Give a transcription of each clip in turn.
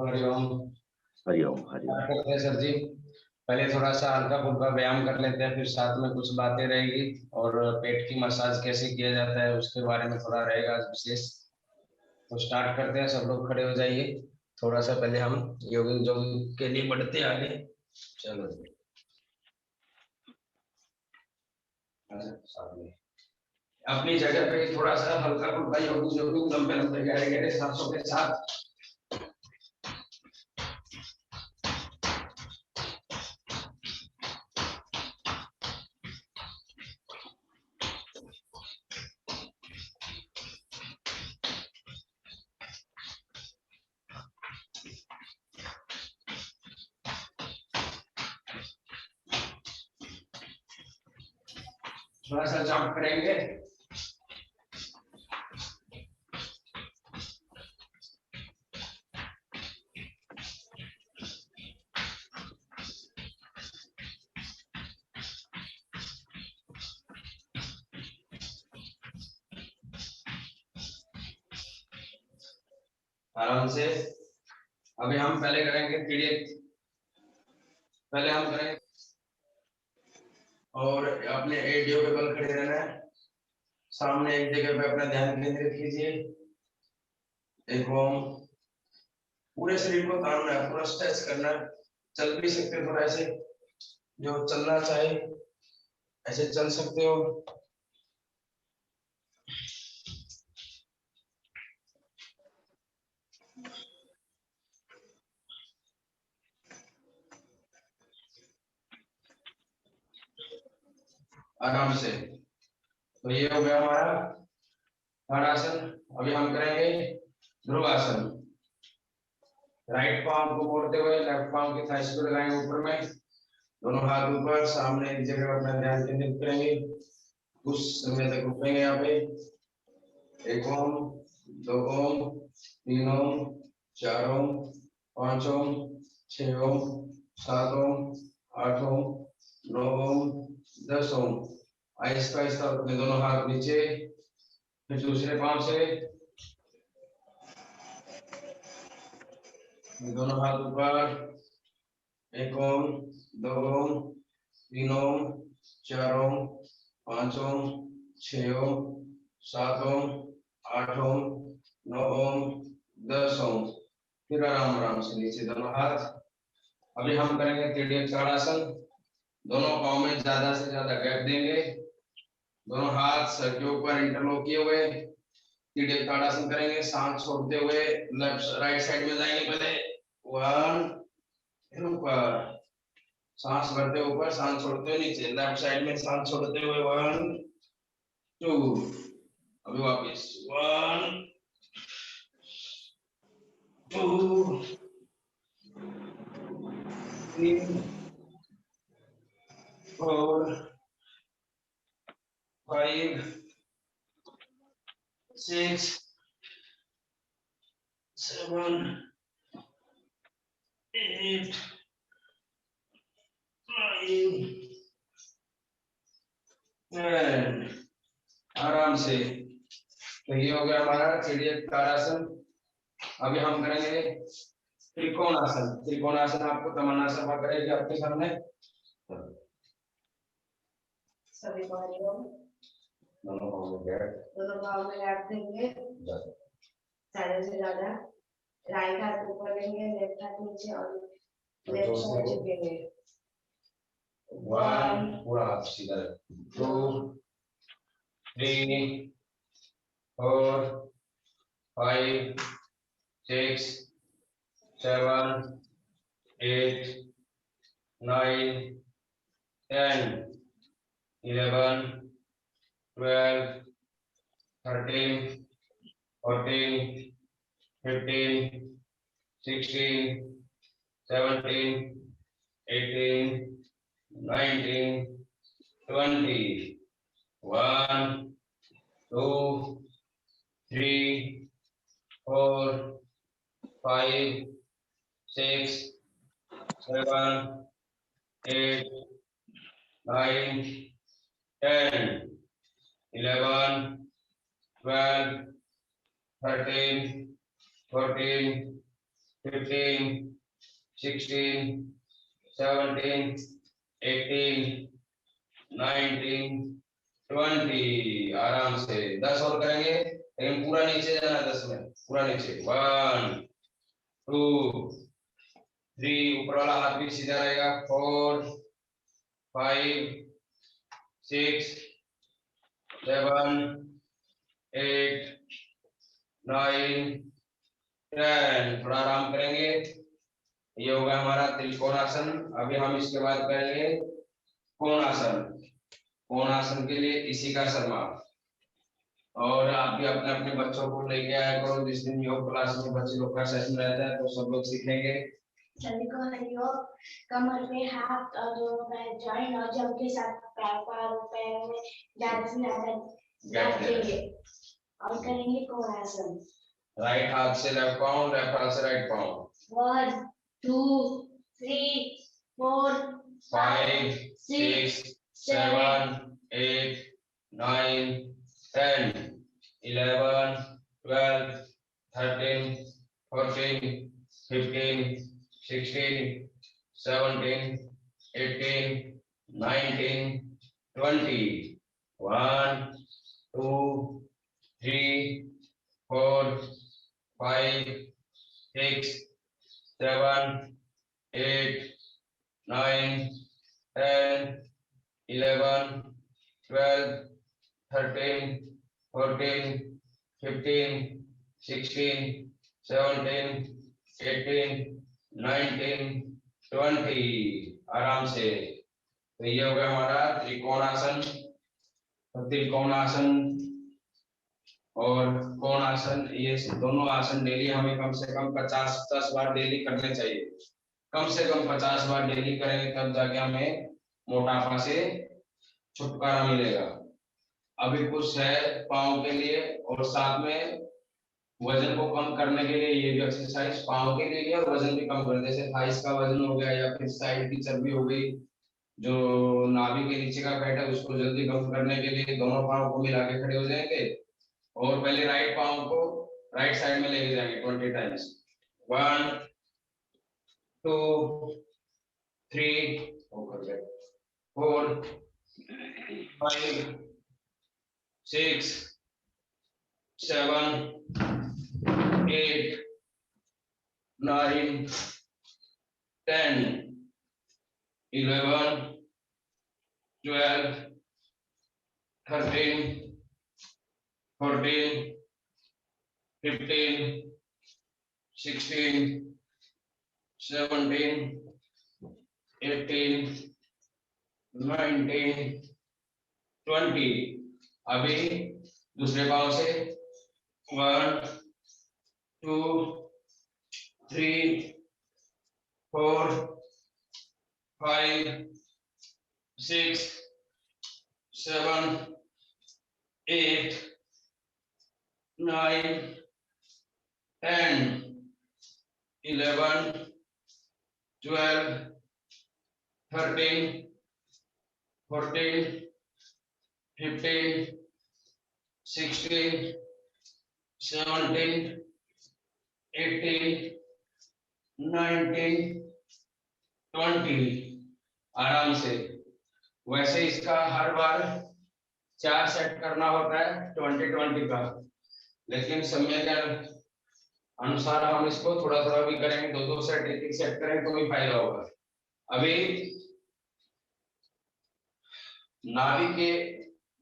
हरिओम। हरिओम हरिओम। करते हैं सर जी। पहले थोड़ा सा हल्का फुल्का व्यायाम कर लेते हैं, फिर साथ में कुछ बातें रहेगी और पेट की मसाज कैसे किया जाता है उसके बारे में थोड़ा रहेगा विशेष। तो स्टार्ट करते हैं, सब लोग खड़े हो जाइए। थोड़ा सा पहले हम योगिंग जोगिंग के लिए बढ़ते हैं आगे। चलो जी। सामने अपनी जगह पे थोड़ा सा हल्का फुल्का योगिंग जोगिंग लंबे लंबे गहरे गहरे सांसों के साथ। थोड़ा सा जंप करेंगे। आराम से। अभी हम पहले करेंगे पीड़ित। पहले हम करेंगे और अपने एडियो के बल खड़े रहना है। सामने एक जगह पे अपना ध्यान केंद्रित कीजिए। एक ओम। पूरे शरीर को तानना है, पूरा स्ट्रेच करना है। चल भी सकते हो थोड़ा ऐसे, जो चलना चाहे ऐसे चल सकते हो। आराम से। तो ये हो गया हमारा ताड़ासन। अभी हम करेंगे ध्रुवासन। राइट पाम को मोड़ते हुए लेफ्ट पाम की थाइस को लगाएंगे ऊपर में। दोनों हाथ ऊपर, सामने एक जगह अपना ध्यान केंद्रित करेंगे। कुछ समय तक रुकेंगे यहाँ पे। एक ओम, दो ओम, तीन ओम, चार ओम, पांच ओम, छह ओम, सात ओम, आठ ओम, नौ ओम, 10 ओम। आहिस्ता आहिस्ता अपने दोनों हाथ नीचे, फिर दूसरे पांव से दोनों हाथ ऊपर। एक ओम, दो ओम, तीन ओम, चार ओम, पांच ओम, छह ओम, सात ओम, आठ ओम, नौ ओम, 10 ओम। फिर आराम आराम से नीचे दोनों हाथ। अभी हम करेंगे त्रिडियक ताड़ासन। दोनों पाँव में ज्यादा से ज्यादा गैप देंगे। दोनों हाथ सर के ऊपर इंटरलॉक किए हुए त्रिडियक ताड़ासन करेंगे। सांस छोड़ते हुए लेफ्ट राइट साइड में जाएंगे पहले। 1, फिर ऊपर सांस भरते ऊपर, सांस छोड़ते हुए नीचे। लेफ्ट साइड में सांस छोड़ते हुए 1, 2। अभी वापस 1, 2, 3, 4, 5, 6, 7, 8, 9, 10। आराम से। तो ये हो गया हमारा त्रिडियक ताड़ासन। अभी हम करेंगे त्रिकोणासन। त्रिकोणासन आपको तमन्ना सभा करेगी आपके सामने। सभी को हरिओम। दोनों पाँव में गांठ देंगे ज्यादा से ज्यादा। राइट हाथ ऊपर लेंगे, लेफ्ट हाथ नीचे और लेफ्ट साइड झुकेंगे। 1, पूरा हाथ सीधा। 2, 3, 4, 5, 6, 7, 8, 9, 10, 11, 12, 13, 14, 15, 16, 17, 18, 19, 20. 1, 2, 3, 4, 5, 6, 7, 8, 9, 10, 11, 12, 13, 14, 15, 16, 17, 18, 19, 20। आराम से 10 और करेंगे, लेकिन पूरा नीचे जाना है 10 में, पूरा नीचे। 1, 2, 3, ऊपर वाला हाथ भी सीधा रहेगा। 4, 5, 6, 7, 8, 9, 10। थोड़ा आराम करेंगे। ये होगा हमारा त्रिकोणासन। अभी हम इसके बाद करेंगे कोणासन। कोणासन के लिए इसी का शर्मा। और आप भी अपने अपने बच्चों को लेके आया करो, जिस दिन योग क्लास में बच्चे लोग का सेशन रहता है तो सब लोग सीखेंगे। सभी को हरिओम। कमर पे हाथ और दोनों पैर जॉइंट और जब के साथ पैर में ज्यादा से ज्यादा गैप देंगे और करेंगे कोणासन। राइट हाथ से लेफ्ट पाँव, लेफ्ट हाथ से राइट पाँव। 1, 2, 3, 4, 5, 6, 7, 8, 9, 10, 11, 12, 13, 14, 15, 16, 17, 18, 19, 20। 1, 2, 3, 4, 5, 6, 7, 8, 9, 10, 11, 12, 13, 14, 15, 16, 17, 18, 19, 20। आराम से। तो ये हो गया हमारा त्रिकोणासन। तो त्रिकोणासन और कोणासन, ये दोनों आसन डेली हमें कम से कम 50-10 बार डेली करने चाहिए। कम से कम 50 बार डेली करेंगे तब जाके हमें मोटापा से छुटकारा मिलेगा। अभी कुछ है पाँव के लिए और साथ में वजन को कम करने के लिए ये भी एक्सरसाइज पाँव के लिए और वजन भी कम करने, जैसे थाइस का वजन हो गया या फिर साइड की चर्बी हो गई, जो नाभि के नीचे का फैट है उसको जल्दी कम करने के लिए दोनों पाँव को मिला के खड़े हो जाएंगे और पहले राइट पाँव को राइट साइड में लेके जाएंगे 20 टाइम्स। 1, 2, 3, 4, 5, 6, 7, 8, 9, 10, 11, 12, 13, 14, 15, 16, 17, 18, 19, 20। अभी दूसरे पाँव से 1, 2, 3, 4, 5, 6, 7, 8, 9, 10, 11, 12, 13, 14, 15, 16, 17, 18, 19, 20। आराम से। वैसे इसका हर बार 4 सेट करना होता है 20-20 का, लेकिन समय के अनुसार हम इसको थोड़ा थोड़ा भी करेंगे, 2-2 सेट, 1-1 सेट करेंगे तो भी फायदा होगा। अभी नाभि के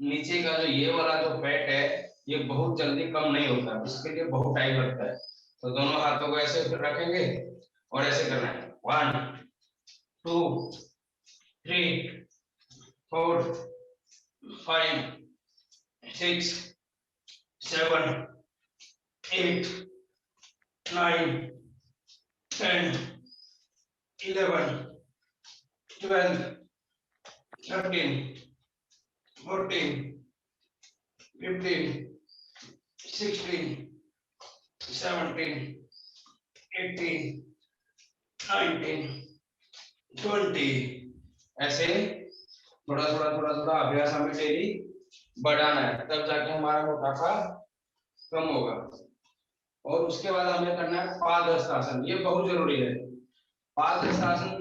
नीचे का जो ये वाला जो फैट है ये बहुत जल्दी कम नहीं होता, इसके लिए बहुत टाइम लगता है। तो दोनों हाथों को ऐसे रखेंगे और ऐसे करना है। 1, 2, 3, 4, 5, 6, 7, 8, 9, 10, 11, 12, 13, 14, 15, 16, 17, 18, 19, 20। ऐसे थोड़ा थोड़ा अभ्यास हमें डेली बढ़ाना है, तब जाके हमारा मोटापा कम होगा। और उसके बाद हमें करना है पादहस्तासन। ये बहुत जरूरी है। पादहस्तासन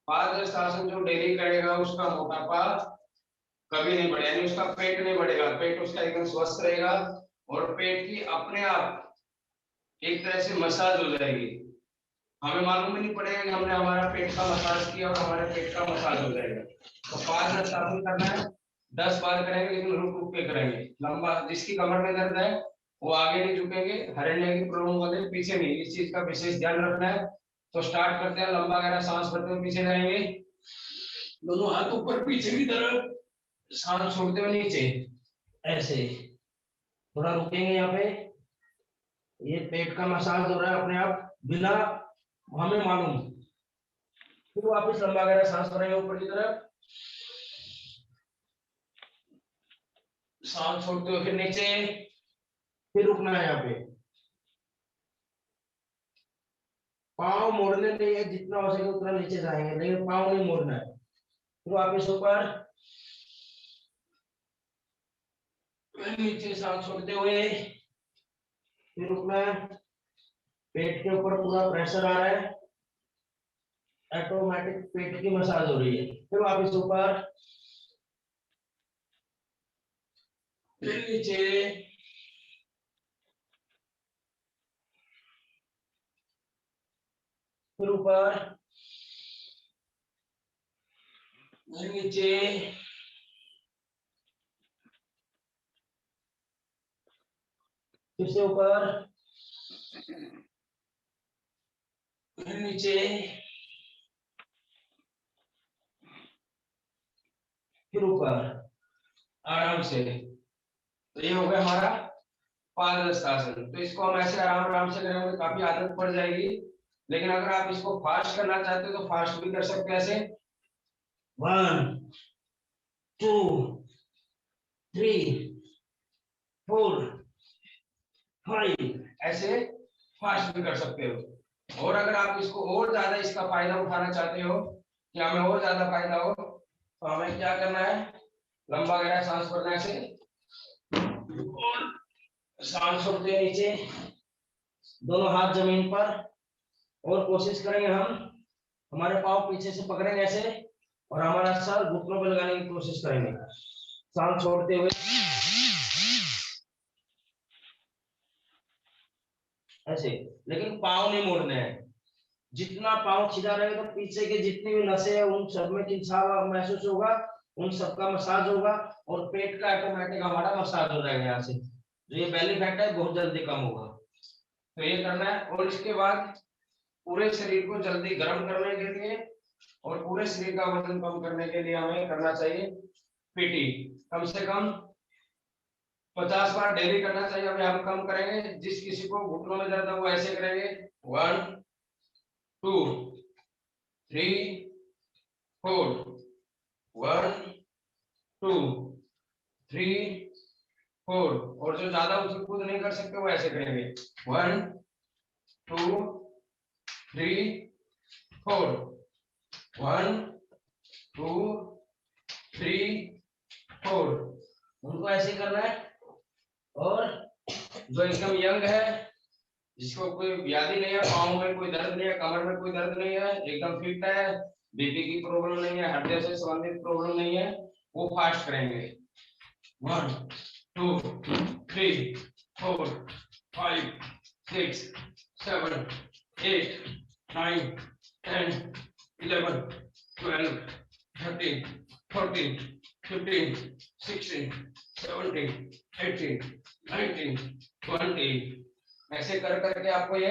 पादहस्तासन जो डेली करेगा उसका मोटापा कभी नहीं बढ़ेगा, यानी उसका पेट नहीं बढ़ेगा, पेट उसका एकदम स्वस्थ रहेगा और पेट की अपने आप एक तरह से मसाज हो जाएगी। हमें मालूम ही नहीं पड़ेगा कि हमने हमारा पेट का मसाज किया और हमारे पेट का मसाज हो जाएगा। तो 5 करना है, 10 बार करेंगे, लेकिन रुक रुक के करेंगे। लंबा, जिसकी कमर में दर्द है वो आगे नहीं झुकेंगे, हरेनिया की प्रॉब्लम वाले पीछे नहीं, इस चीज का विशेष ध्यान रखना है। तो स्टार्ट करते हैं, लंबा गहरा सांस भरते हुए पीछे जाएंगे, दोनों हाथ ऊपर पीछे की तरफ, सांस छोड़ते हुए नीचे, ऐसे थोड़ा रुकेंगे यहाँ पे। ये पेट का मसाज हो रहा है अपने आप, बिना हमें मालूम। फिर वापस लंबा गहरा सांस भरेंगे ऊपर की तरफ, सांस छोड़ते हुए फिर नीचे, फिर रुकना है यहाँ पे। पाँव मोड़ने नहीं है, जितना हो सके उतना नीचे जाएंगे, लेकिन पाँव नहीं मोड़ना है। फिर वापस ऊपर, नीचे सांस छोड़ते हुए, फिर रुकना है। पेट के ऊपर पूरा प्रेशर आ रहा है, ऑटोमेटिक पेट की मसाज हो रही है। फिर वापस ऊपर, फिर नीचे, फिर ऊपर, फिर नीचे, फिर से ऊपर, फिर नीचे, फिर ऊपर, आराम से। तो ये हो गया हमारा पादहस्तासन। तो इसको हम ऐसे आराम आराम से करेंगे तो काफी आदत पड़ जाएगी। लेकिन अगर आप इसको फास्ट करना चाहते हो तो फास्ट भी कर सकते हैं, ऐसे 1 2 3 4 5, ऐसे फास्ट भी कर सकते हो। और अगर आप इसको और ज्यादा इसका फायदा उठाना चाहते हो कि हमें और ज्यादा फायदा हो, तो हमें क्या करना है, लंबा गहरा सांस भरना है ऐसे, और सांस छोड़ते हैं नीचे, दोनों हाथ जमीन पर, और कोशिश करेंगे हम हमारे पाँव पीछे से पकड़ेंगे ऐसे, और हमारा सर घुटनों पर लगाने की कोशिश करेंगे, सांस छोड़ते हुए ऐसे। लेकिन पाँव नहीं मोड़ने हैं। जितना पाँव सीधा रहेगा तो पीछे के जितनी भी नसें हैं उन सब में खिंचाव महसूस होगा, उन सबका मसाज होगा, और पेट का ऑटोमेटिक हमारा मसाज हो जाएगा यहाँ से। जो ये बेली फैट है बहुत जल्दी कम होगा। तो ये करना है। और इसके बाद पूरे शरीर को जल्दी गर्म करने के लिए और पूरे शरीर का वजन कम करने के लिए हमें करना चाहिए पीटी। कम से कम 50 बार डेली करना चाहिए। अभी हम कम करेंगे, जिस किसी को घुटनों में दर्द है वो ऐसे करेंगे, 1 2 3 4, 1 2 3 4। और जो ज्यादा उछल कूद नहीं कर सकते वो ऐसे करेंगे, 1 2 3 4, 1 2 3 4। उनको ऐसे करना है। और जो एकदम यंग है, जिसको कोई व्याधि नहीं है, पाँव में कोई दर्द नहीं है, कमर में कोई दर्द नहीं है, एकदम फिट है, बीपी की प्रॉब्लम नहीं है, हृदय से संबंधित प्रॉब्लम नहीं है, वो फास्ट करेंगे, 1 2 3 4 5 6 7 8 9 10 11 12 13 14 15 16 17 18 19 20। ऐसे कर करके आपको ये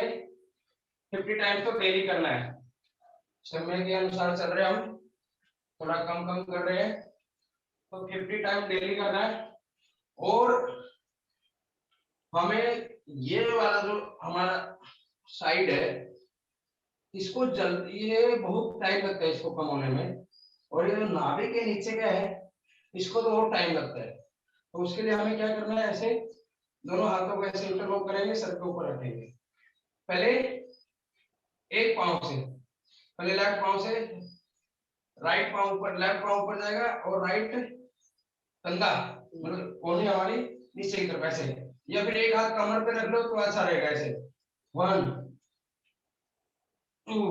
50 टाइम्स तो डेली करना है। समय के अनुसार चल रहे हम, थोड़ा कम कम कर रहे हैं, तो 50 टाइम डेली करना है। और हमें ये वाला जो हमारा साइड है, इसको जल्दी, ये बहुत टाइम लगता है इसको कम होने में, और ये जो नाभि के नीचे का है इसको तो और टाइम लगता है। तो उसके लिए हमें क्या करना है, ऐसे दोनों हाथों को ऐसे इंटरलॉक करेंगे, सर के ऊपर रखेंगे। पहले एक पाँव से, पहले लेफ्ट पाँव से, राइट पाँव ऊपर, लेफ्ट पाँव ऊपर जाएगा और राइट कंधा मतलब कोहनी हमारी नीचे की तरफ ऐसे, या फिर एक हाथ कमर पे रख लो तो अच्छा रहेगा ऐसे। 1 2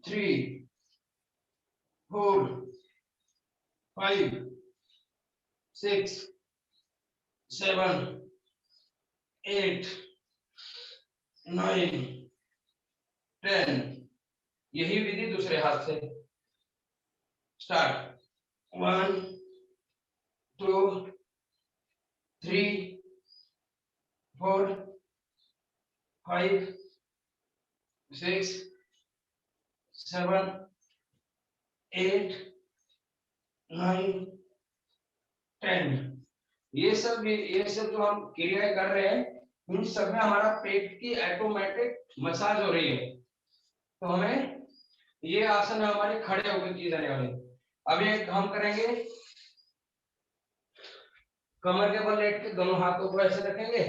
3 4 5 6 7 8 9 10। यही विधि दूसरे हाथ से। स्टार्ट। 1 2 3 4 5 6 7 8 9 10। ये सब जो हम क्रियाएं कर रहे हैं इन सब में हमारा पेट की ऑटोमेटिक मसाज हो रही है। तो हमें ये आसन हमारे खड़े होकर किए जाने वाले। अब एक हम करेंगे कमर के बल लेट के दोनों हाथों को ऐसे रखेंगे,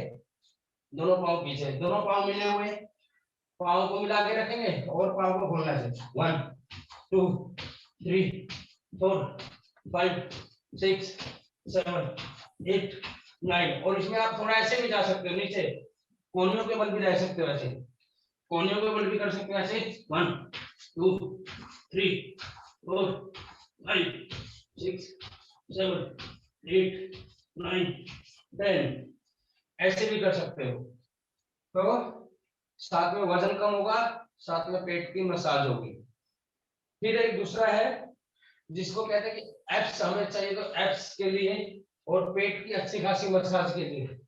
दोनों पांव पीछे, दोनों पांव मिले हुए, पांव को मिला के रखेंगे और पांव को खोलना है। 1 2 3 4 5 6 7 8 9। और इसमें आप थोड़ा ऐसे भी जा सकते हो, नीचे कोहनियों के बल भी जा सकते हो, ऐसे कोहनियों के बल भी कर सकते हो ऐसे। 1 2 3 4 5 6 7 8 9 10। ऐसे भी कर सकते हो। तो साथ में वजन कम होगा, साथ में पेट की मसाज होगी। फिर एक दूसरा है जिसको कहते हैं कि एब्स हमें चाहिए, तो एब्स के लिए और पेट की अच्छी खासी मसाज के लिए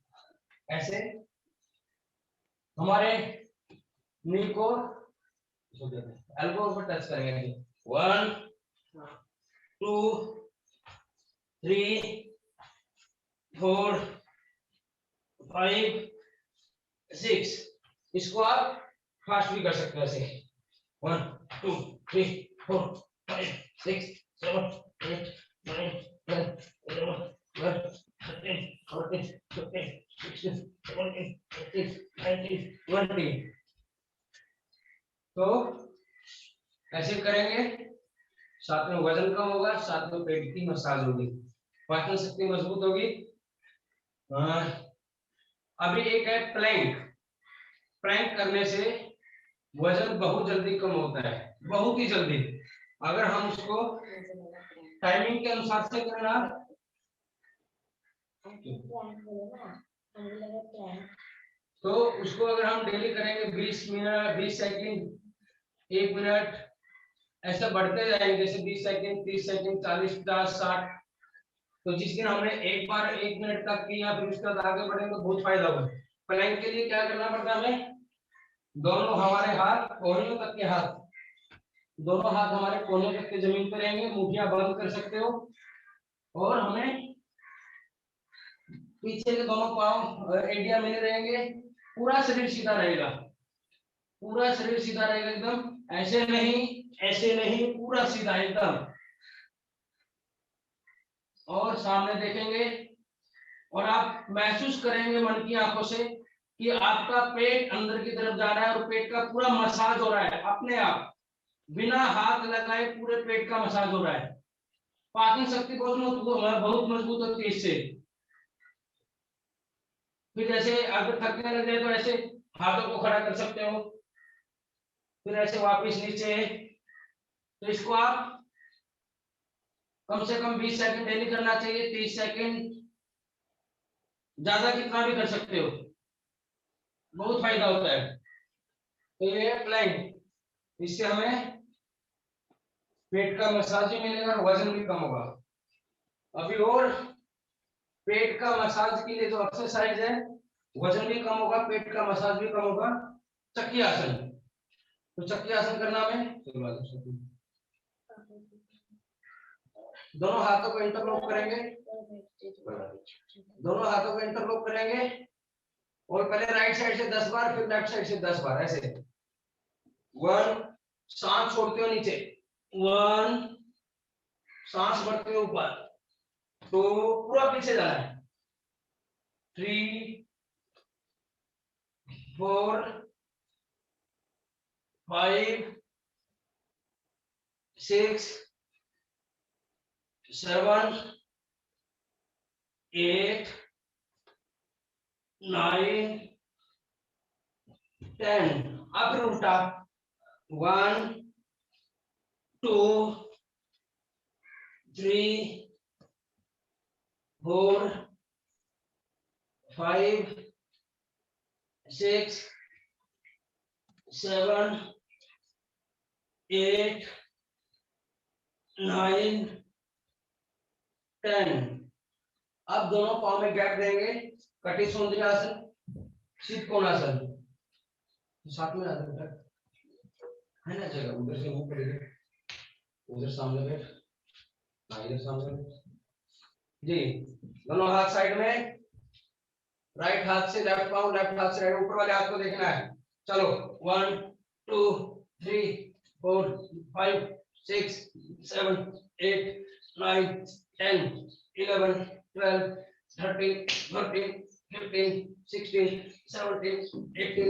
ऐसे हमारे नी को एल्बो पर टच करेंगे। 1 2 3 4 5 6। इसको आप फास्ट भी कर सकते हो ऐसे। 1 2 3 4 5 6 7 8 9 10 11 12 13 14 15 16 17 18 19 20। तो ऐसे करेंगे, साथ में वजन कम होगा, साथ में पेट की मसाज होगी, पाचन शक्ति मजबूत होगी। अभी एक है प्लैंक। प्लैंक करने से वजन बहुत जल्दी कम होता है, बहुत ही जल्दी। अगर हम उसको टाइमिंग के अनुसार से करना, तो उसको अगर हम डेली करेंगे 20 मिनट 20 सेकंड 1 मिनट ऐसा बढ़ते जाएंगे, जैसे 20 सेकंड 30 सेकंड 40 50 60। तो जिस दिन हमने एक बार 1 मिनट तक किया फिर उसके बाद आगे बढ़ेंगे तो बहुत फायदा होगा। प्लैंक के लिए क्या करना पड़ता है हमें, दोनों हमारे हाथ कोहनियों तक के हाथ, दोनों हाथ हमारे कोहनियों तक के जमीन पर रहेंगे, मुठ्ठियां बंद कर सकते हो। और हमें पीछे के दोनों पांव एडिया में रहेंगे, पूरा शरीर सीधा रहेगा, पूरा शरीर सीधा रहेगा एकदम, ऐसे नहीं पूरा सीधा एकदम। और सामने देखेंगे और आप महसूस करेंगे मन की आंखों से कि आपका पेट अंदर की तरफ जा रहा है और पेट का पूरा मसाज हो रहा है अपने आप, बिना हाथ लगाए पूरे पेट का मसाज हो रहा है। पाचन शक्ति बहुत मजबूत होती है इससे। फिर जैसे अगर थकने लग जाए तो ऐसे हाथों को खड़ा कर सकते हो, फिर ऐसे वापस नीचे। तो इसको आप कम से कम 20 सेकंड डेली करना चाहिए, 30 सेकंड, ज्यादा कितना भी कर सकते हो, बहुत फायदा होता है। तो ये प्लैंक, इससे हमें पेट का मसाज भी मिलेगा और वजन भी कम होगा। अभी और पेट का मसाज के लिए जो एक्सरसाइज है, वजन भी कम होगा, पेट का मसाज भी कम होगा, चक्की आसन। तो चक्की आसन करना में दोनों हाथों को इंटरलॉक करेंगे, दोनों हाथों को इंटरलॉक करेंगे और पहले राइट साइड से 10 बार, फिर लेफ्ट साइड से 10 बार ऐसे। 1 सांस छोड़ते हो नीचे, 1 सांस भरते हो ऊपर, तो पूरा पीछे जाना है। 3 4 5 6 7 8 9 10। अब फिर उल्टा 1 2 3 4 5 6 7 8 9 10। अब दोनों पाँव में गैप देंगे, कटी सौंदर्यासन, शीत कोणासन। साथ में आते बेटा, है ना जगह, उधर से मुंह करेंगे, उधर सामने बैठ, इधर सामने बैठ जी। दोनों हाथ साइड में, राइट हाथ से लेफ्ट पाँव, लेफ्ट हाथ से राइट, ऊपर वाले हाथ को देखना है। चलो 1 2 3 4 5 6 7 8 9 10 11 12 13 14 15 16 17 18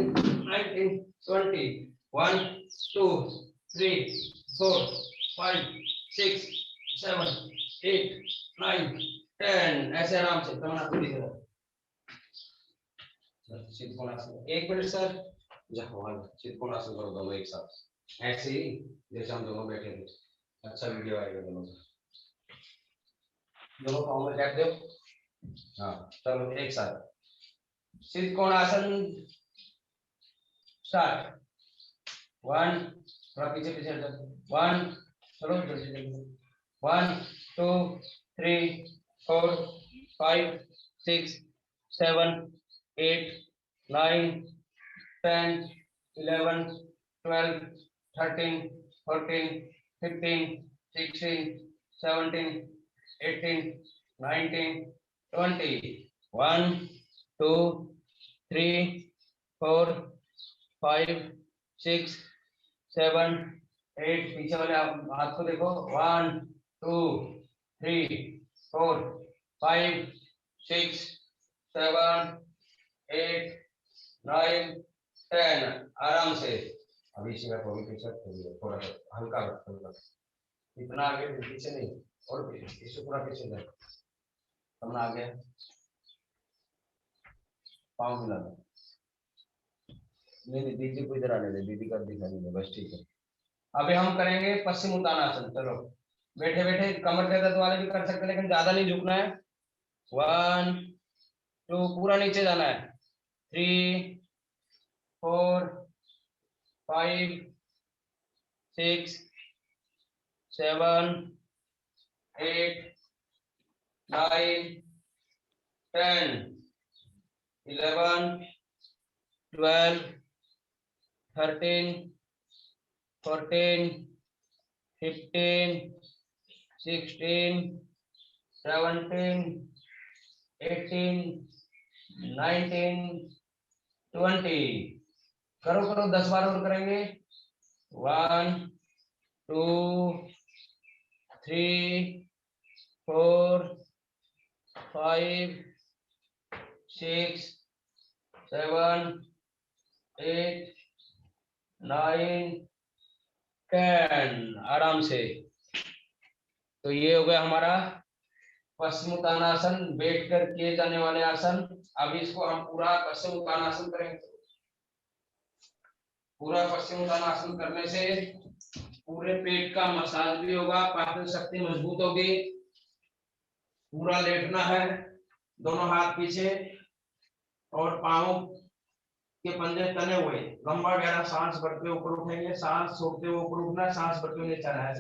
19 20 1 2 3 4 5 6 7 8 9 10। ऐसे आराम से तमन्ना पूरी तरह शीतकोणासन। एक मिनट सर, जहाँ शीतकोणासन करो दोनों एक साथ, ऐसे ही जैसे हम दोनों बैठे थे। अच्छा वीडियो आएगा दोनों का। दोनों पाँव में गैप दो। हाँ चलो एक साथ शीतकोणासन स्टार्ट। 1 थोड़ा पीछे पीछे 1 चलो जल्दी जल्दी 1 2 3 4 5 6 7 8 9 10 11 12 13 14 15 16 17 18 19 20 1 2 3 4 5 6 7 8। पीछे वाले हाथ को देखो 1 2 3 4 5 6 7 8 9 10। आराम से अभी इसी में थोड़ी पीछे थोड़ा सा हल्का हल्का, इतना आगे पीछे नहीं, और पीछे इसे पूरा पीछे कर, तब आगे पाँव मिला दो। नहीं दीदी को इधर आने दे, दीदी का दिखा नहीं, बस ठीक है। अभी हम करेंगे पश्चिम उत्तानासन। चलो बैठे बैठे कमर के दर्द वाले भी कर सकते हैं, लेकिन ज्यादा नहीं झुकना है। 1 2 पूरा नीचे जाना है। 3 4 5 6 7 8 9 10 11 12 13 14 15 16 17 18 19 20। करो करो 10 बार और करेंगे। 1 2 3 4 5 6 7 8 9 10। आराम से। तो ये हो गया हमारा पश्चिम उत्तानासन, बैठ कर किए जाने वाले आसन। अभी इसको हम पूरा पश्चिम उत्तानासन करेंगे। पूरा पश्चिम उत्तानासन करने से पूरे पेट का मसाज भी होगा, पाचन शक्ति मजबूत होगी। पूरा लेटना है, दोनों हाथ पीछे और पांव के पंजे तने हुए, लंबा गहरा सांस भरते हुए ऊपर उठेंगे, सांस छोड़ते हुए ऊपर उठना है, सांस भरते हुए नीचे आना है।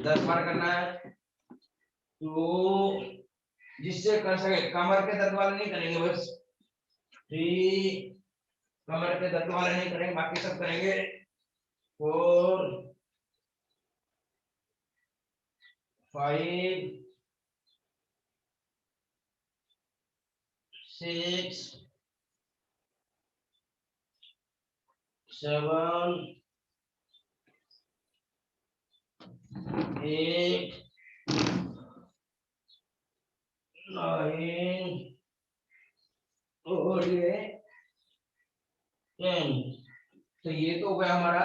10 बार करना है। तो जिससे कर सके, कमर के दर्द वाले नहीं करेंगे, बस 3 कमर के दर्द वाले नहीं करेंगे, बाकी सब करेंगे। 4 5 6 7 8 9 और ये 10। तो ये तो हो गया हमारा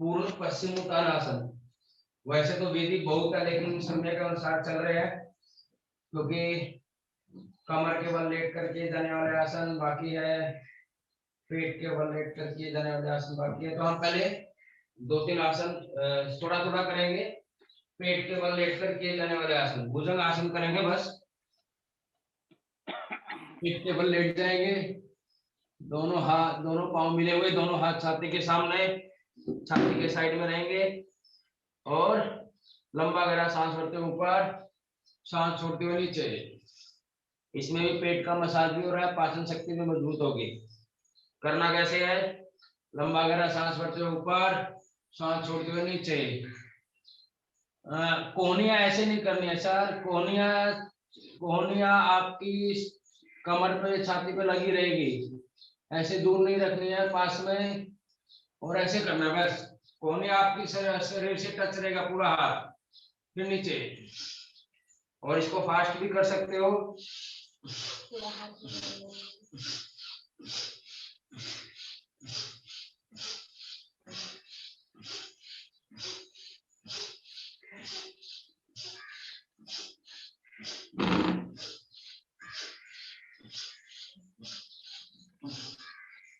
पूर्ण पश्चिम उत्तानासन। वैसे तो विधि बहुत है, लेकिन समय के अनुसार चल रहे हैं, क्योंकि कमर के बल लेट करके जाने वाले आसन बाकी है, पेट के बल लेट करके जाने वाले आसन बाकी है। तो हम पहले 2-3 आसन थोड़ा थोड़ा करेंगे। पेट के बल लेट कर किए जाने वाले आसन, भुजंग आसन करेंगे बस। पेट के बल लेट जाएंगे, दोनों हाथ, दोनों पांव मिले हुए, दोनों हाथ छाती के सामने, छाती के साइड में रहेंगे, और लंबा गहरा सांस भरते हुए ऊपर, सांस छोड़ते हुए नीचे। इसमें भी पेट का मसाज भी हो रहा है, पाचन शक्ति भी मजबूत होगी। करना कैसे है? लंबा गहरा सांस भरते हुए ऊपर, सांस छोड़ते हुए नीचे। कोहनियां ऐसे नहीं करनी है सर, कोहनियां आपकी कमर पे, छाती पे लगी रहेगी, ऐसे दूर नहीं रखनी है, पास में, और ऐसे करना है बस। कोहनियां आपकी शरीर से टच रहेगा पूरा हाथ, फिर नीचे। और इसको फास्ट भी कर सकते हो।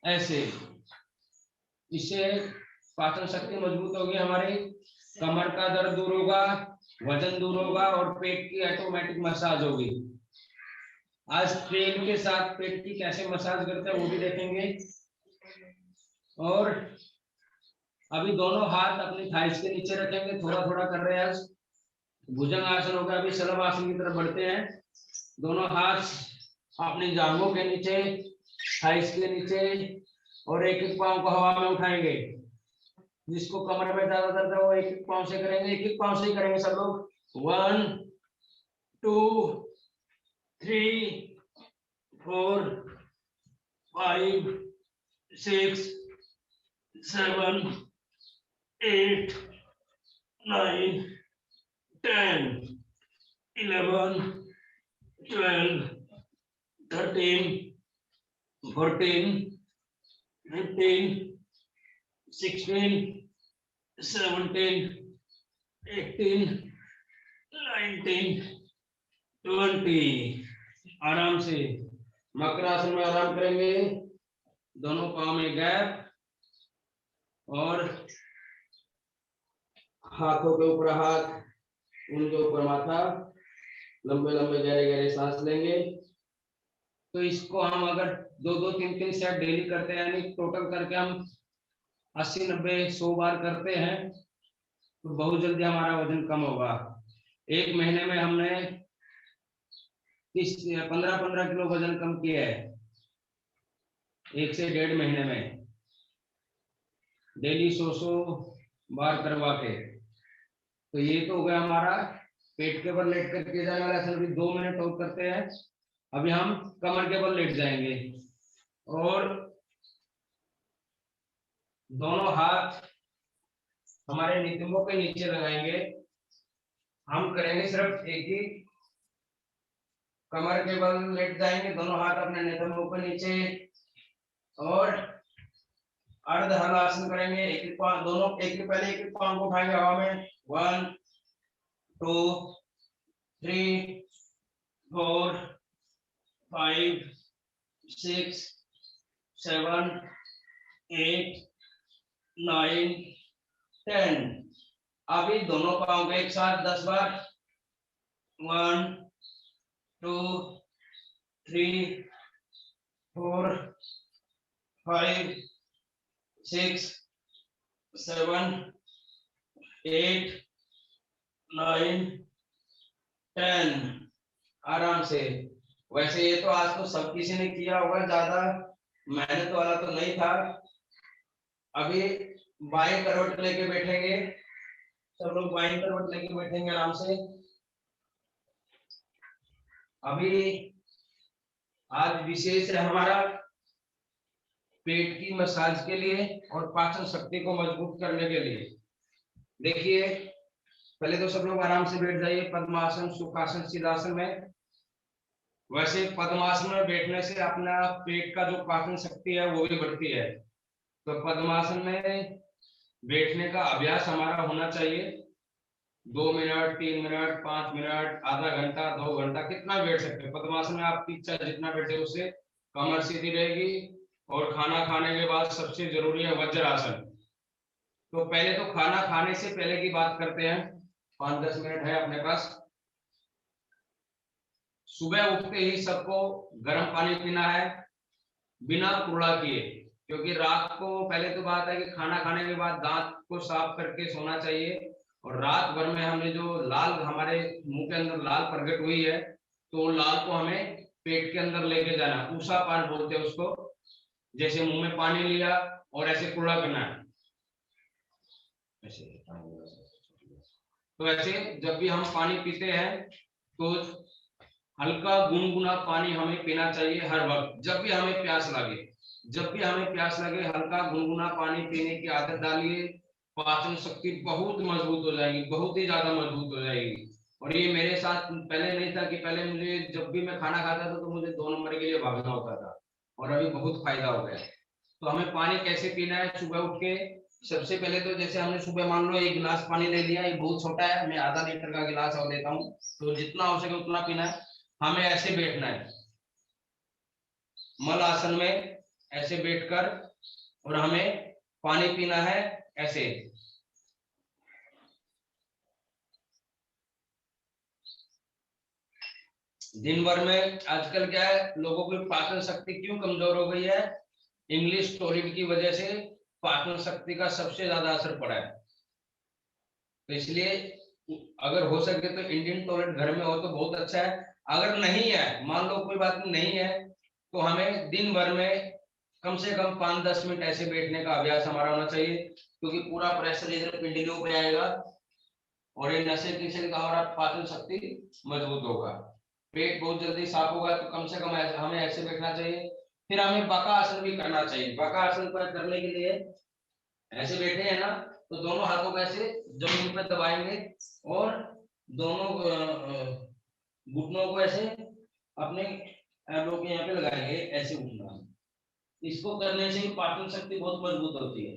ऐसे, इससे पाचन शक्ति मजबूत होगी हमारी, कमर का दर्द दूर होगा, वजन दूर होगा, और पेट की ऑटोमेटिक मसाज होगी। आज ट्रेन के साथ पेट की कैसे मसाज करते हैं वो भी देखेंगे। और अभी दोनों हाथ अपनी थाइस के नीचे रखेंगे, थोड़ा थोड़ा कर रहे हैं आज। भुजंग आसन होगा, अभी शलभ आसन की तरफ बढ़ते हैं। दोनों हाथ अपनी जांघों के नीचे, थाइस के नीचे, और एक एक पांव को हवा में उठाएंगे। जिसको कमर में ज्यादा दर्द है वो एक एक पांव से करेंगे, एक एक पांव से ही करेंगे सब लोग। 1 2 3 4 5 6 7 8 9 10 11 12 13 14 15 16 17 18 19 20। आराम से मकरासन में आराम करेंगे, दोनों पांव में गैप, और हाथों के ऊपर हाथ, उनके ऊपर माथा, लंबे लंबे गहरे गहरे सांस लेंगे। तो इसको हम अगर 2-2 3-3 सेट डेली करते हैं, यानी टोटल करके हम 80 90 100 बार करते हैं, तो बहुत जल्दी हमारा वजन कम होगा। एक महीने में हमने 15-15 किलो वजन कम किया है, 1 से 1.5 महीने में, डेली 100 बार करवा के। तो ये तो हो गया हमारा पेट के बल लेट कर किए जाने वाला आसन। 2 मिनट और करते हैं। अभी हम कमर के बल लेट जाएंगे, और दोनों हाथ हमारे नितंबों के नीचे लगाएंगे। हम करेंगे सिर्फ एक ही, कमर के बल लेट जाएंगे, दोनों हाथ अपने नितंबों के नीचे, और अर्ध हलासन करेंगे। एक एक पांव, दोनों एक ही, पहले एक एक पांव को उठाएंगे हवा में। 1 2 3 4 5 6 7 8 9 10। अभी दोनों पांव को एक साथ 10 बार। 1 2 3 4 5 6 7 8 9 10। आराम से। वैसे ये तो आज तो सब किसी ने किया होगा, ज्यादा मेहनत वाला तो नहीं था। अभी बाएं करवट लेके बैठेंगे, सब लोग बाएं करवट लेके बैठेंगे आराम से। अभी आज विशेष है हमारा पेट की मसाज के लिए और पाचन शक्ति को मजबूत करने के लिए। देखिए, पहले तो सब लोग आराम से बैठ जाइए, पद्मासन, सुखासन, सिद्धासन में। वैसे पद्मासन में बैठने से अपना पेट का जो पाचन शक्ति है वो भी बढ़ती है। तो पद्मासन में बैठने का अभ्यास हमारा होना चाहिए। 2 मिनट, 3 मिनट, 5 मिनट, आधा घंटा, 2 घंटा, कितना बैठ सकते हैं। पद्मासन में आपकी इच्छा जितना बैठे उससे कमर सीधी रहेगी। और खाना खाने के बाद सबसे जरूरी है वज्रासन। तो पहले तो खाना खाने से पहले की बात करते हैं, 5-10 मिनट है अपने पास। सुबह उठते ही सबको गर्म पानी पीना है बिना कुर्ला किए, क्योंकि रात को पहले तो बात है कि खाना खाने के बाद दांत को साफ करके सोना चाहिए। और रात भर में हमने जो लाल हमारे मुंह के अंदर लाल प्रकट हुई है, तो लाल को हमें पेट के अंदर लेके जाना, ऊषा पान बोलते हैं उसको। जैसे मुंह में पानी लिया और ऐसे कुर्ला करना है, ऐसे। तो ऐसे जब भी हम पानी पीते हैं तो हल्का गुनगुना पानी हमें पीना चाहिए हर वक्त। जब भी हमें प्यास लगे, हल्का गुनगुना पानी पीने की आदत डालिए। पाचन शक्ति बहुत मजबूत हो जाएगी, बहुत ही ज्यादा मजबूत हो जाएगी। और ये मेरे साथ पहले नहीं था कि पहले मुझे जब भी मैं खाना खाता था तो मुझे 2 नंबर के लिए भागना होता था, और अभी बहुत फायदा हो गया। तो हमें पानी कैसे पीना है सुबह उठ के? सबसे पहले तो जैसे हमने सुबह मान लो 1 गिलास पानी ले लिया, ये बहुत छोटा है, मैं आधा लीटर का गिलास और लेता हूँ, तो जितना हो सके उतना पीना है। हमें ऐसे बैठना है मल आसन में, ऐसे बैठकर, और हमें पानी पीना है ऐसे। दिन भर में आजकल क्या है, लोगों की पाचन शक्ति क्यों कमजोर हो गई है? इंग्लिश टॉयलेट की वजह से पाचन शक्ति का सबसे ज्यादा असर पड़ा है। तो इसलिए अगर हो सके तो इंडियन टॉयलेट घर में हो तो बहुत अच्छा है। अगर नहीं है, मान लो कोई बात नहीं है, तो हमें दिन भर में कम से कम 5-10 मिनट ऐसे बैठने का अभ्यास हमारा होना चाहिए, क्योंकि पूरा प्रेशर इधर पिंडलियों पे आएगा और ये नशे किसे का हमारा पाचन शक्ति मजबूत होगा, पेट बहुत जल्दी साफ होगा। तो कम से कम हमें ऐसे बैठना चाहिए। फिर हमें बका आसन भी करना चाहिए। बका आसन करने के लिए ऐसे बैठे हैं ना, तो दोनों हाथों को ऐसे जमीन पर दबाएंगे और दोनों घुटनों को ऐसे अपने एल्बो के यहाँ पे लगाएंगे, ऐसे उठना। इसको करने से पाचन शक्ति बहुत मजबूत होती है।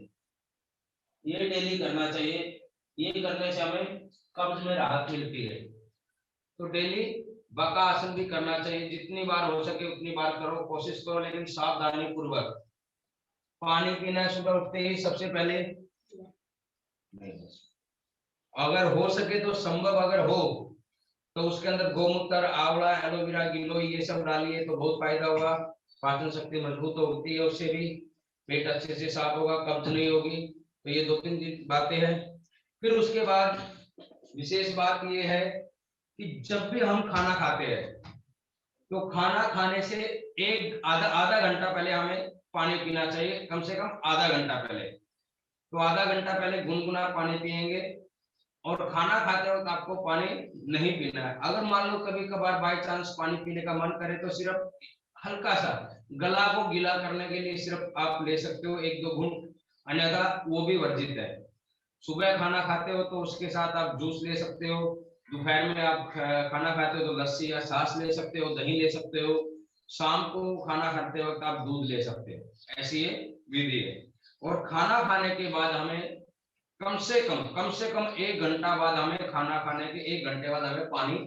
ये डेली करना चाहिए। ये करने से हमें कब्ज में राहत मिलती है। तो डेली बका आसन भी करना चाहिए, जितनी बार हो सके उतनी बार करो, कोशिश करो, लेकिन सावधानी पूर्वक। पानी पीना है सुबह उठते ही सबसे पहले। अगर हो सके तो संभव अगर हो तो उसके अंदर गोमूत्र, आंवला, एलोवेरा, गिलोय ये सब डालिए तो बहुत फायदा होगा। पाचन शक्ति मजबूत होती है, उससे भी पेट अच्छे से साफ होगा, कब्ज नहीं होगी। तो ये 2-3 बातें हैं। फिर उसके बाद विशेष बात ये है कि जब भी हम खाना खाते हैं तो खाना खाने से आधा घंटा पहले हमें पानी पीना चाहिए, कम से कम आधा घंटा पहले। तो आधा घंटा पहले गुनगुना पानी पिएंगे। और खाना खाते वक्त आपको पानी नहीं पीना है। अगर मान लो कभी कभार बाय चांस पानी पीने का मन करे तो सिर्फ हल्का सा गला को गीला करने के लिए सिर्फ आप ले सकते हो 1-2 घूंट, अन्यथा वो भी वर्जित है। सुबह खाना खाते हो तो उसके साथ आप जूस ले सकते हो, दोपहर में आप खाना खाते हो तो लस्सी या छाछ ले सकते हो, दही ले सकते हो, शाम को खाना खाते वक्त आप दूध ले सकते हो। ऐसी ये विधि है। और खाना खाने के बाद हमें कम से कम 1 घंटा बाद, हमें खाना खाने के 1 घंटे बाद हमें पानी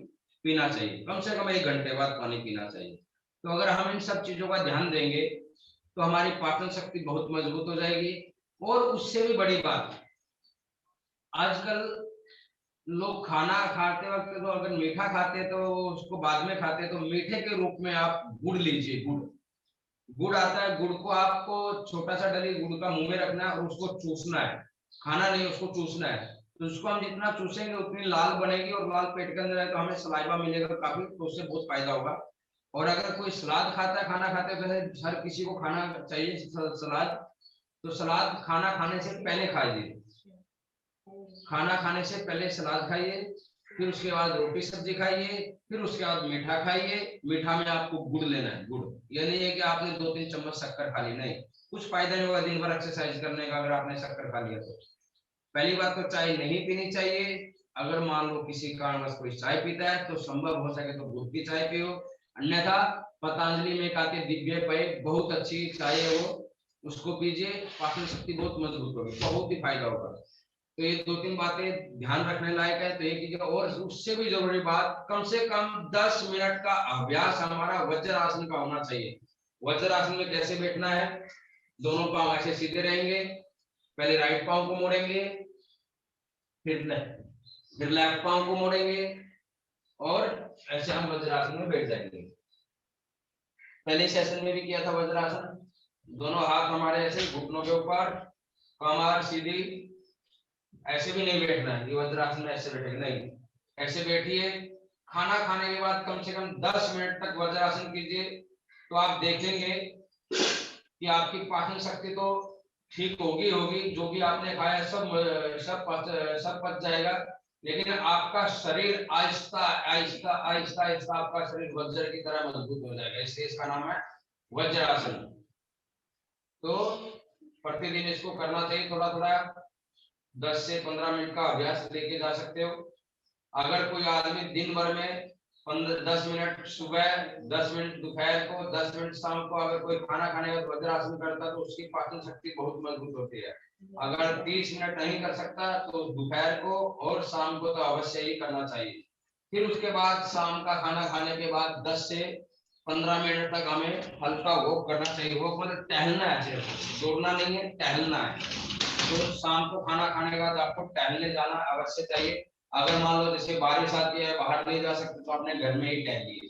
पीना चाहिए। कम से कम 1 घंटे बाद पानी पीना चाहिए। तो अगर हम इन सब चीजों का ध्यान देंगे तो हमारी पाचन शक्ति बहुत मजबूत हो जाएगी। और उससे भी बड़ी बात, आजकल लोग खाना खाते वक्त तो अगर मीठा खाते तो उसको बाद में खाते, तो मीठे के रूप में आप गुड़ लीजिए। गुड़ आता है, गुड़ को आपको छोटा सा डली गुड़ का मुंह में रखना है और उसको चूसना है, खाना नहीं, उसको चूसना है। तो उसको हम जितना चूसेंगे उतनी लाल बनेगी, और लाल पेट के अंदर है तो हमें सलाइवा मिलेगा काफी, तो उससे बहुत फायदा होगा। और अगर कोई सलाद खाता है, खाना खाते हैं, हर किसी को खाना चाहिए सलाद, तो सलाद खाना खाने से पहले खाइए। खाना खाने से पहले सलाद खाइए, फिर उसके बाद रोटी सब्जी खाइए, फिर उसके बाद मीठा खाइए। मीठा में आपको गुड़ लेना है। गुड़ ये नहीं है कि आपने 2-3 चम्मच शक्कर खा ली, नहीं, कुछ फायदा नहीं होगा दिन भर एक्सरसाइज करने का अगर आपने शक्कर खा लिया तो। पहली बात तो चाय नहीं पीनी चाहिए। अगर मान लो किसी कारणवश कोई चाय पीता है तो संभव हो सके तो गुड़ की चाय पियो, अन्यथा पतंजलि में आके दिव्य पेय बहुत अच्छी चाय है वो, उसको पीजिए। पाचन शक्ति बहुत मजबूत होगी, बहुत ही फायदा होगा। तो ये 2-3 बातें ध्यान रखने लायक है। तो ये कीजिए, और उससे भी जरूरी बात, कम से कम 10 मिनट का अभ्यास हमारा वज्रासन का होना चाहिए। वज्रासन में कैसे बैठना है, दोनों पांव ऐसे सीधे रहेंगे, पहले राइट पांव को मोड़ेंगे, फिर लेफ्ट पांव को मोड़ेंगे और ऐसे हम वज्रासन में बैठ जाएंगे। पहले सेशन में भी किया था वज्रासन, दोनों हाथ हमारे ऐसे घुटनों के ऊपर, कमर सीधी, ऐसे भी नहीं बैठना है, ये वज्रासन में ऐसे बैठेंगे नहीं, ऐसे बैठिए। खाना खाने के बाद कम से कम 10 मिनट तक वज्रासन कीजिए, तो आप देखेंगे कि आपकी पाचन शक्ति तो ठीक होगी जो भी आपने खाया सब पच जाएगा, लेकिन आपका शरीर आहिस्ता आहिस्ता आहिस्ता आहिस्ता आपका शरीर वज्र की तरह मजबूत हो जाएगा, इसलिए इसका नाम है वज्रासन। तो प्रतिदिन इसको करना चाहिए, थोड़ा थोड़ा 10 से 15 मिनट का अभ्यास लेके जा सकते हो। अगर कोई आदमी दिन भर में 10 मिनट सुबह, 10 मिनट दोपहर को, 10 मिनट शाम को अगर कोई खाना खाने का वज्रासन करता तो उसकी पाचन शक्ति बहुत मजबूत होती है। अगर 30 मिनट नहीं कर सकता तो दोपहर को और शाम को तो अवश्य ही करना चाहिए। फिर उसके बाद शाम का खाना खाने के बाद 10 से 15 मिनट तक हमें हल्का वॉक करना चाहिए। वॉक मतलब टहलना है, सिर्फ दौड़ना नहीं है, टहलना है। तो शाम को खाना खाने के बाद आपको टहलने जाना अवश्य चाहिए। अगर मान लो जैसे बारिश आती है, बाहर नहीं जा सकते, तो अपने घर में ही टहलिए।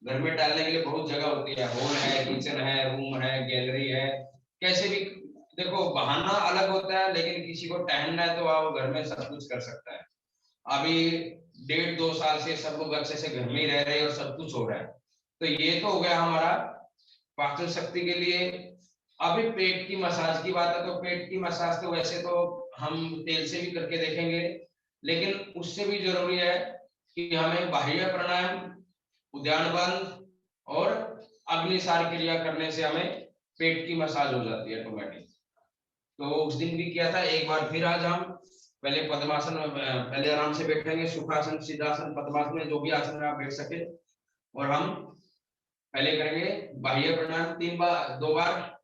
घर में टहलने के लिए बहुत जगह होती है, हॉल है, किचन है, रूम है, गैलरी है, कैसे भी। देखो बहाना अलग होता है, लेकिन किसी को टहलना है तो आप घर में सब कुछ कर सकता है। अभी 1.5-2 साल से सब लोग अच्छे से घर में ही रह रहे हैं और सब कुछ हो रहा है। तो ये तो हो गया हमारा पाचन शक्ति के लिए। अभी पेट की मसाज की बात है, तो पेट की मसाज तो वैसे तो हम तेल से भी करके देखेंगे, लेकिन उससे भी जरूरी है कि हमें बाह्य प्राणायाम, उद्यान बंद और अग्निसार क्रिया करने से हमें पेट की मसाज हो जाती है ऑटोमेटिक। तो उस दिन भी किया था, एक बार फिर आज हम पहले पद्मासन, पहले आराम से बैठेंगे, सुखासन, सिद्धासन, पद्मासन, जो भी आसन में आप बैठ सके, और हम पहले करेंगे बाह्य प्राणायाम 2 बार,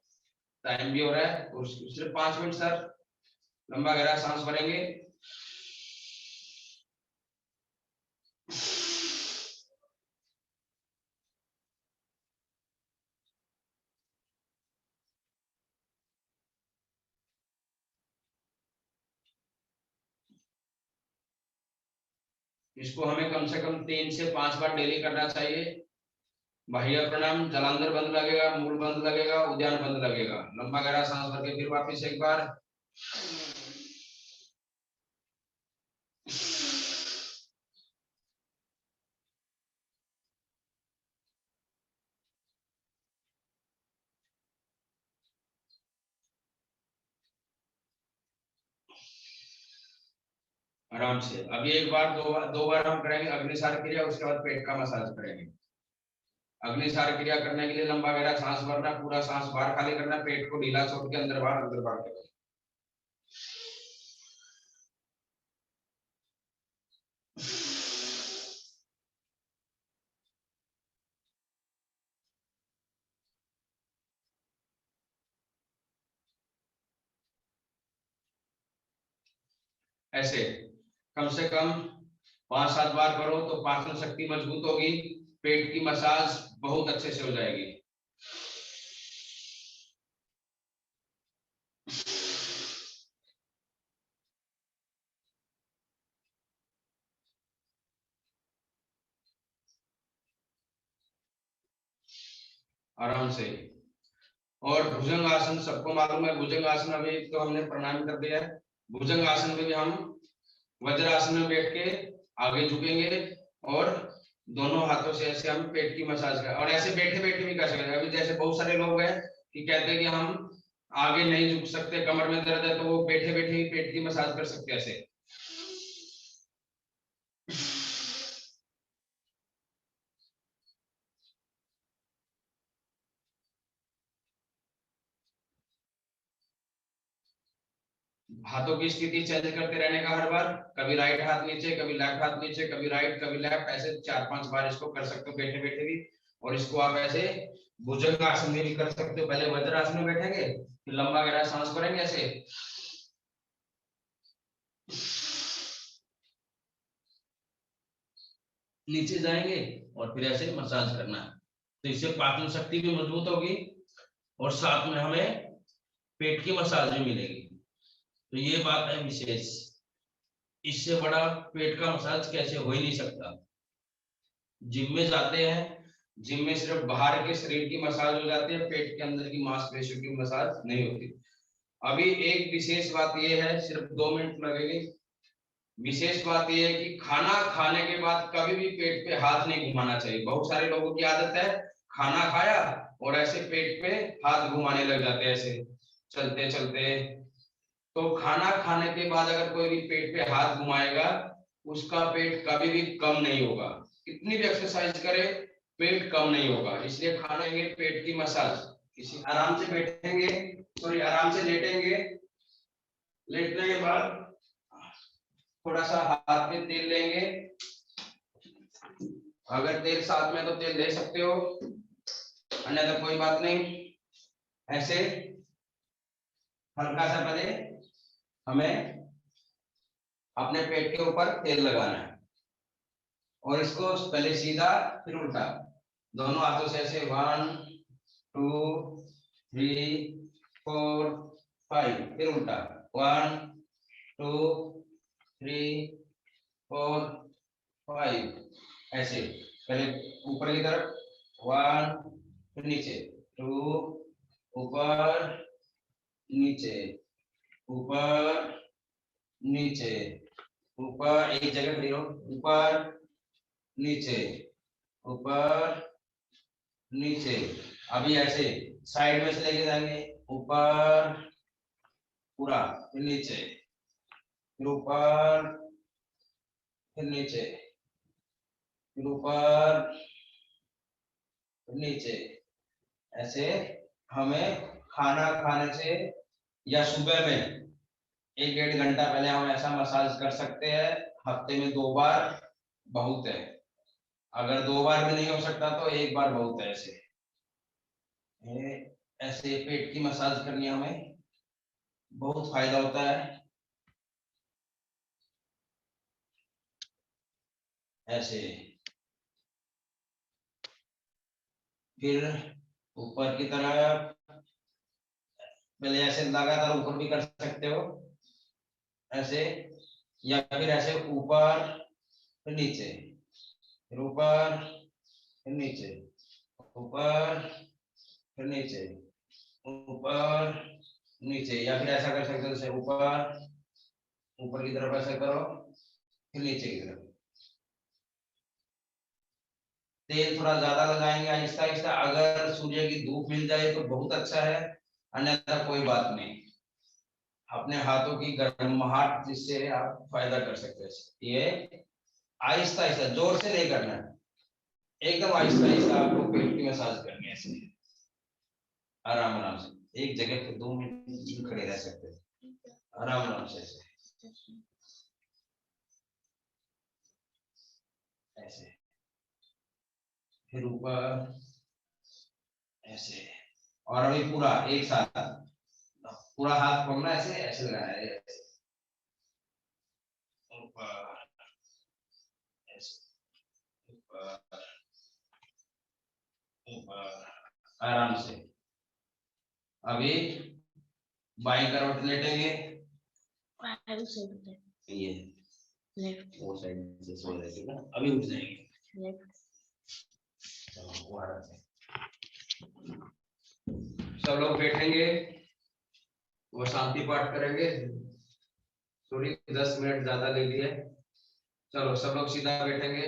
टाइम भी हो रहा है, और सिर्फ 5 मिनट सर। लंबा गहरा सांस भरेंगे, इसको हमें कम से कम 3 से 5 बार डेली करना चाहिए। बाह्य प्राणायाम, जलांधर बंद लगेगा, मूल बंद लगेगा, उद्यान बंद लगेगा। लंबा गहरा सांस भर के फिर वापस एक बार, आराम से। अभी एक बार, 2 बार हम करेंगे अग्निसार क्रिया, उसके बाद पेट का मसाज करेंगे। अग्निसार क्रिया करने के लिए लंबा गहरा सांस भरना, पूरा सांस बाहर खाली करना, पेट को ढीला छोड़ के अंदर बाहर करना। ऐसे कम से कम 5-7 बार करो तो पाचन शक्ति मजबूत होगी, पेट की मसाज बहुत अच्छे से हो जाएगी। आराम से। और भुजंग आसन सबको मालूम है, भुजंग आसन अभी तो हमने प्राणायाम कर दिया है। भुजंग आसन में भी हम वज्रासन में बैठ के आगे झुकेंगे और दोनों हाथों से ऐसे हम पेट की मसाज करें, और ऐसे बैठे बैठे भी कर सकते हैं। अभी जैसे बहुत सारे लोग हैं कि कहते हैं कि हम आगे नहीं झुक सकते, कमर में दर्द है, तो वो बैठे बैठे ही पेट की मसाज कर सकते हैं ऐसे। हाथों की स्थिति चेंज करते रहने का हर बार, कभी राइट हाथ नीचे, कभी लेफ्ट हाथ नीचे, कभी राइट, कभी लेफ्ट, ऐसे 4-5 बार इसको कर सकते हो बैठे बैठे भी। और इसको आप ऐसे भुजंग आसन में भी कर सकते हो। पहले वज्रासन में बैठेंगे, फिर लंबा गहरा सांस भरेंगे ऐसे, नीचे जाएंगे और फिर ऐसे मसाज करना है। तो इससे पाचन शक्ति भी मजबूत होगी और साथ में हमें पेट की मसाज भी मिलेगी। तो ये बात है विशेष, इससे बड़ा पेट का मसाज कैसे हो ही नहीं सकता। जिम में जाते हैं, जिम में सिर्फ बाहर के शरीर की मसाज हो जाती है, पेट के अंदर की मांसपेशियों की मसाज नहीं होती। अभी एक विशेष बात यह है, सिर्फ 2 मिनट लगेंगे। विशेष बात यह है कि खाना खाने के बाद कभी भी पेट पे हाथ नहीं घुमाना चाहिए। बहुत सारे लोगों की आदत है, खाना खाया और ऐसे पेट पे हाथ घुमाने लग जाते हैं ऐसे चलते चलते। तो खाना खाने के बाद अगर कोई भी पेट पे हाथ घुमाएगा, उसका पेट कभी भी कम नहीं होगा। कितनी भी एक्सरसाइज करे, पेट कम नहीं होगा। इसलिए खाना के पेट की मसाज, इसी आराम से बैठेंगे, सॉरी आराम से लेटेंगे। लेटने के बाद थोड़ा सा हाथ में तेल लेंगे, अगर तेल साथ में तो तेल ले सकते हो, अन्यथा कोई बात नहीं। ऐसे हल्का सा पहले हमें अपने पेट के ऊपर तेल लगाना है और इसको पहले सीधा फिर उल्टा, दोनों हाथों से ऐसे 1 2 3 4 5, फिर उल्टा 1 2 3 4 5, ऐसे पहले ऊपर की तरफ 1, फिर नीचे 2, ऊपर नीचे, ऊपर नीचे, ऊपर, एक जगह खड़ी रहो, ऊपर नीचे, ऊपर नीचे। अभी ऐसे साइड में से लेके जाएंगे, ऊपर पूरा, फिर नीचे, फिर ऊपर, फिर नीचे, फिर ऊपर, फिर नीचे। ऐसे हमें खाना खाने से या सुबह में 1-1.5 घंटा पहले हम ऐसा मसाज कर सकते हैं। हफ्ते में 2 बार बहुत है, अगर 2 बार भी नहीं हो सकता तो 1 बार बहुत है। ऐसे पेट की मसाज करनी हमें बहुत फायदा होता है। ऐसे फिर ऊपर की तरफ पहले ऐसे लगातार ऊपर भी कर सकते हो ऐसे, या फिर ऐसे ऊपर फिर नीचे, फिर ऊपर फिर नीचे, ऊपर फिर नीचे, ऊपर नीचे, या फिर ऐसा कर सकते हो जैसे ऊपर, ऊपर की तरफ ऐसा करो, फिर नीचे की तरफ। तेल थोड़ा ज्यादा लगाएंगे आहिस्ता आहिस्ता। अगर सूर्य की धूप मिल जाए तो बहुत अच्छा है, अन्यथा कोई बात नहीं। अपने हाथों की गर्माहट जिससे आप फायदा कर सकते हैं। ये आहिस्ता आहिस्ता, जोर से नहीं करना है, एकदम आहिस्ता आहिस्ता आपको पेट की मसाज करनी है। ऐसे आराम आराम से एक जगह पे 2 मिनट खड़े रह सकते हैं, आराम आराम से ऐसे, फिर ऊपर ऐसे। और अभी पूरा एक साथ पूरा हाथ पकड़ना, ऐसे ऐसे लगाना है, ऐसे ऊपर, ऐसे ऊपर, ऊपर, आराम से। अभी बाईं करवट लेटेंगे, ये लेफ्ट, वो साइड से सो जाएगी ना। अभी उठ जाएंगे लेफ्ट, वो आराम से। सब लोग बैठेंगे, वो शांति पाठ करेंगे। सॉरी 10 मिनट ज्यादा ले लिए। चलो सब लोग सीधा बैठेंगे,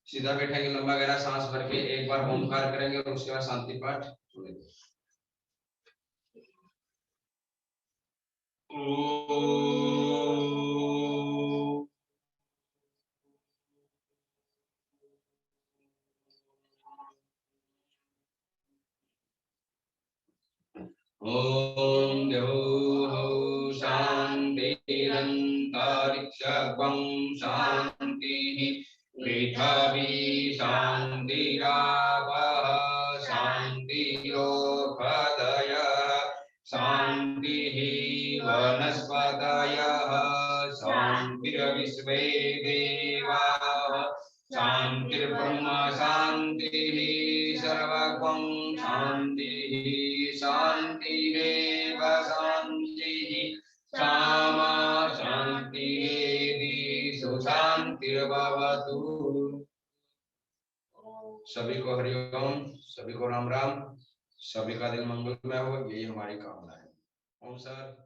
सीधा बैठेंगे, लंबा गहरा सांस भर के एक बार ओमकार करेंगे और उसके बाद शांति पाठ सुनेंगे। ओम द्यौः शान्तिरन्तरिक्षं शान्तिः पृथिवी शान्तिरापः शान्तिरोपदयः शान्तिः वनस्पतिः सर्वे देवाः शान्तिर्ब्रह्म शान्तिः सर्वगं शान्तिः शान्तिरेव शान्तिः सामा शान्तिः सुशान्तिर्भवतु। सभी को हरिओम, सभी को राम राम, सभी का दिन मंगलमय हो, यही हमारी कामना है। ओम सर।